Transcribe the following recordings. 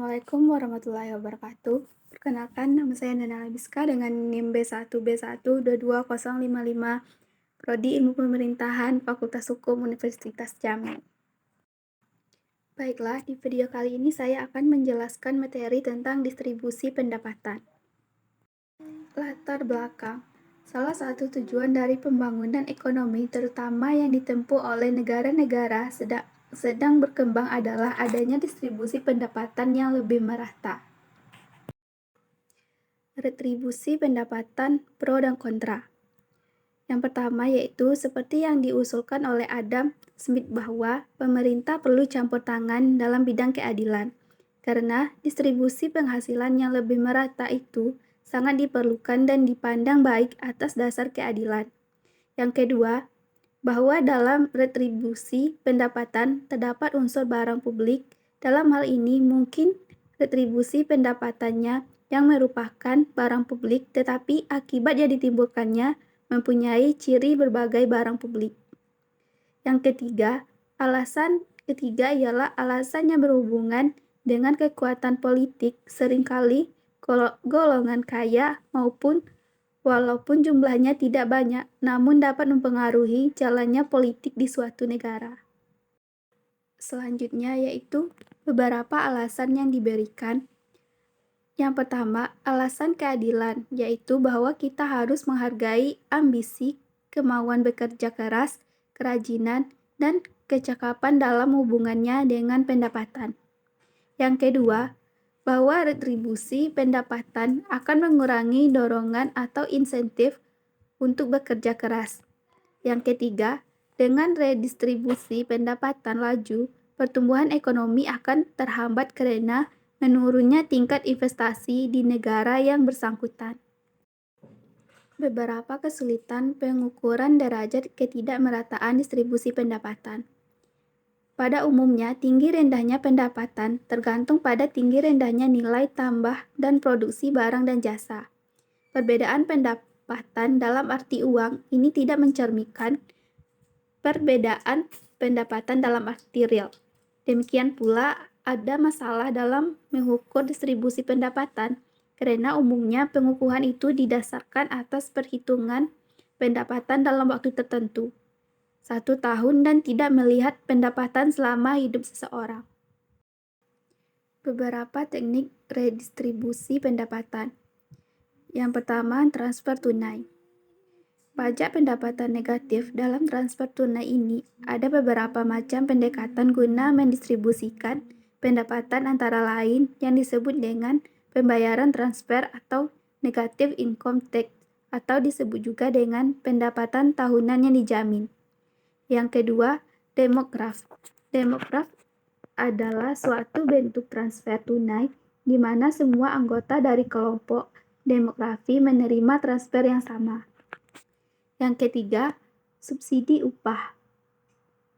Assalamualaikum warahmatullahi wabarakatuh. Perkenalkan, nama saya Nana Abiska dengan NIM B1B1222055, Prodi Ilmu Pemerintahan, Fakultas Hukum Universitas Jambi. Baiklah, di video kali ini saya akan menjelaskan materi tentang distribusi pendapatan. Latar belakang. Salah satu tujuan dari pembangunan ekonomi, terutama yang ditempuh oleh negara-negara sedang berkembang adalah adanya distribusi pendapatan yang lebih merata. Retribusi pendapatan pro dan kontra. Yang pertama yaitu seperti yang diusulkan oleh Adam Smith bahwa pemerintah perlu campur tangan dalam bidang keadilan, karena distribusi penghasilan yang lebih merata itu sangat diperlukan dan dipandang baik atas dasar keadilan. Yang kedua, bahwa dalam retribusi pendapatan terdapat unsur barang publik. Dalam hal ini mungkin retribusi pendapatannya yang merupakan barang publik, tetapi akibat yang ditimbulkannya mempunyai ciri berbagai barang publik. Yang ketiga, alasan ketiga ialah alasan yang berhubungan dengan kekuatan politik. Seringkali golongan kaya walaupun jumlahnya tidak banyak, namun dapat mempengaruhi jalannya politik di suatu negara. Selanjutnya yaitu beberapa alasan yang diberikan. Yang pertama, alasan keadilan, yaitu bahwa kita harus menghargai ambisi, kemauan bekerja keras, kerajinan, dan kecakapan dalam hubungannya dengan pendapatan. Yang kedua, bahwa retribusi pendapatan akan mengurangi dorongan atau insentif untuk bekerja keras. Yang ketiga, dengan redistribusi pendapatan laju, pertumbuhan ekonomi akan terhambat karena menurunnya tingkat investasi di negara yang bersangkutan. Beberapa kesulitan pengukuran derajat ketidakmerataan distribusi pendapatan. Pada umumnya, tinggi rendahnya pendapatan tergantung pada tinggi rendahnya nilai tambah dan produksi barang dan jasa. Perbedaan pendapatan dalam arti uang ini tidak mencerminkan perbedaan pendapatan dalam arti real. Demikian pula ada masalah dalam mengukur distribusi pendapatan, karena umumnya pengukuran itu didasarkan atas perhitungan pendapatan dalam waktu tertentu, 1 tahun, dan tidak melihat pendapatan selama hidup seseorang. Beberapa teknik redistribusi pendapatan. Yang pertama, transfer tunai. Pajak pendapatan negatif dalam transfer tunai ini ada beberapa macam pendekatan guna mendistribusikan pendapatan, antara lain yang disebut dengan pembayaran transfer atau negative income tax, atau disebut juga dengan pendapatan tahunan yang dijamin. Yang kedua, demograf. Demograf adalah suatu bentuk transfer tunai di mana semua anggota dari kelompok demografi menerima transfer yang sama. Yang ketiga, subsidi upah.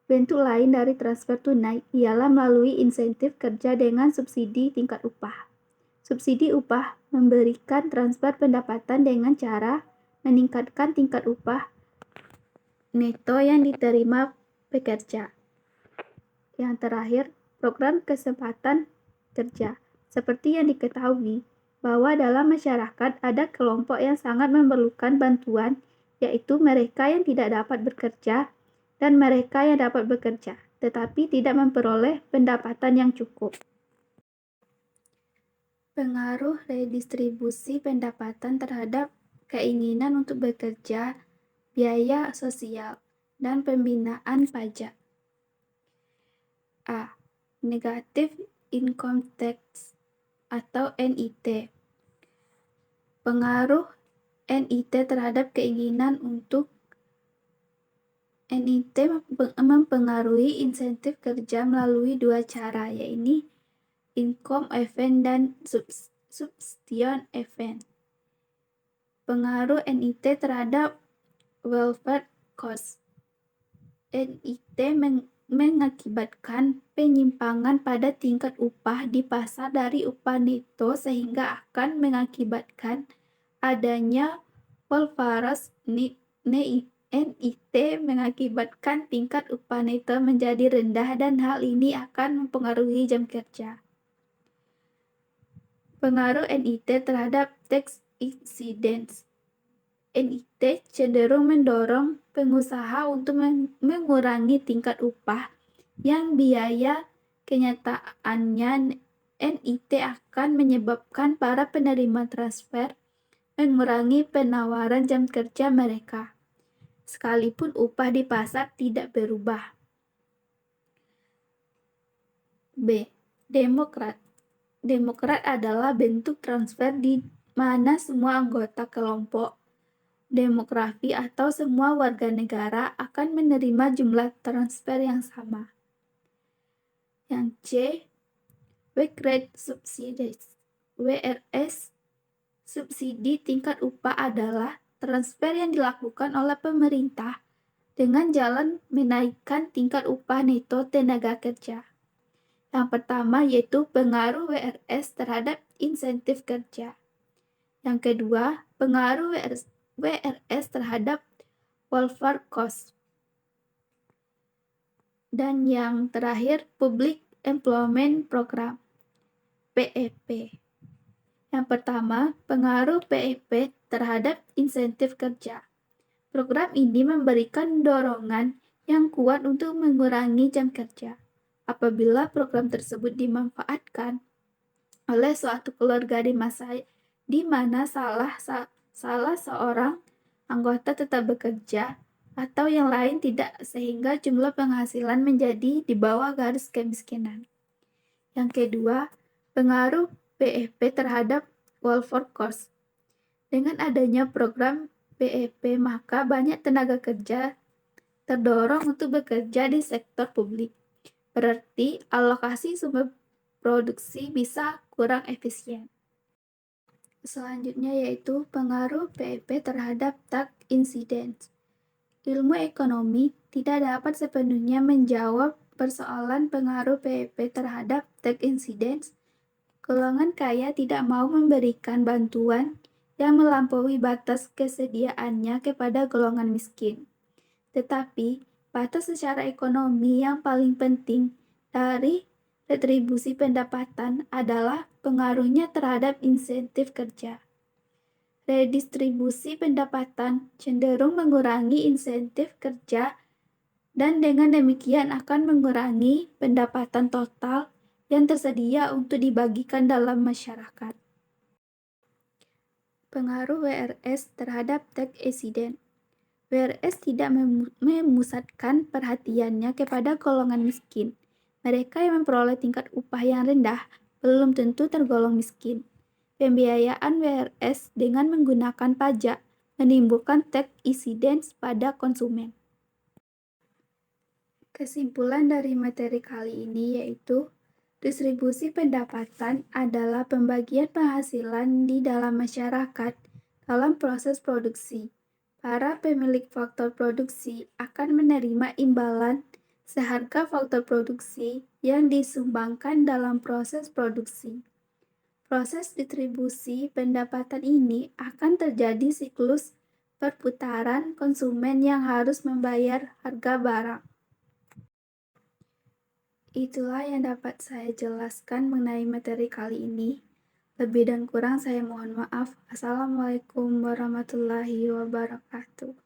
Bentuk lain dari transfer tunai ialah melalui insentif kerja dengan subsidi tingkat upah. Subsidi upah memberikan transfer pendapatan dengan cara meningkatkan tingkat upah neto yang diterima pekerja. Yang terakhir, program kesempatan kerja. Seperti yang diketahui, bahwa dalam masyarakat ada kelompok yang sangat memerlukan bantuan, yaitu mereka yang tidak dapat bekerja dan mereka yang dapat bekerja, tetapi tidak memperoleh pendapatan yang cukup. Pengaruh redistribusi pendapatan terhadap keinginan untuk bekerja, biaya sosial, dan pembinaan pajak. A. Negative Income Tax atau NIT. Pengaruh NIT terhadap keinginan untuk NIT mempengaruhi insentif kerja melalui dua cara, yaitu income event dan subsistence event. Pengaruh NIT terhadap welfare cost. NIT mengakibatkan penyimpangan pada tingkat upah di pasar dari upah neto, sehingga akan mengakibatkan adanya welfare NIT mengakibatkan tingkat upah neto menjadi rendah dan hal ini akan mempengaruhi jam kerja. Pengaruh NIT terhadap tax incidence. NIT cenderung mendorong pengusaha untuk mengurangi tingkat upah yang biaya kenyataannya NIT akan menyebabkan para penerima transfer mengurangi penawaran jam kerja mereka, sekalipun upah di pasar tidak berubah. B. Demokrat. Demokrat adalah bentuk transfer di mana semua anggota kelompok demografi atau semua warga negara akan menerima jumlah transfer yang sama. Yang C. Wage rate subsidies. WRS. Subsidi tingkat upah adalah transfer yang dilakukan oleh pemerintah dengan jalan menaikkan tingkat upah neto tenaga kerja. Yang pertama yaitu pengaruh WRS terhadap insentif kerja. Yang kedua, pengaruh WRS terhadap welfare cost. Dan yang terakhir, Public Employment Program, PEP. Yang pertama, pengaruh PEP terhadap insentif kerja. Program ini memberikan dorongan yang kuat untuk mengurangi jam kerja. Apabila program tersebut dimanfaatkan oleh suatu keluarga di mana salah seorang anggota tetap bekerja atau yang lain tidak, sehingga jumlah penghasilan menjadi di bawah garis kemiskinan. Yang kedua, pengaruh PEP terhadap welfare cost. Dengan adanya program PEP, maka banyak tenaga kerja terdorong untuk bekerja di sektor publik. Berarti alokasi sumber produksi bisa kurang efisien. Selanjutnya yaitu pengaruh PEP terhadap tax incidence. Ilmu ekonomi tidak dapat sepenuhnya menjawab persoalan pengaruh PEP terhadap tax incidence. Golongan kaya tidak mau memberikan bantuan yang melampaui batas kesediaannya kepada golongan miskin. Tetapi, batas secara ekonomi yang paling penting dari retribusi pendapatan adalah pengaruhnya terhadap insentif kerja. Redistribusi pendapatan cenderung mengurangi insentif kerja dan dengan demikian akan mengurangi pendapatan total yang tersedia untuk dibagikan dalam masyarakat. Pengaruh WRS terhadap tax incidence. WRS tidak memusatkan perhatiannya kepada golongan miskin. Mereka yang memperoleh tingkat upah yang rendah belum tentu tergolong miskin. Pembiayaan WRS dengan menggunakan pajak menimbulkan tax incidence pada konsumen. Kesimpulan dari materi kali ini yaitu distribusi pendapatan adalah pembagian penghasilan di dalam masyarakat dalam proses produksi. Para pemilik faktor produksi akan menerima imbalan seharga faktor produksi yang disumbangkan dalam proses produksi. Proses distribusi pendapatan ini akan terjadi siklus perputaran konsumen yang harus membayar harga barang. Itulah yang dapat saya jelaskan mengenai materi kali ini. Lebih dan kurang saya mohon maaf. Assalamualaikum warahmatullahi wabarakatuh.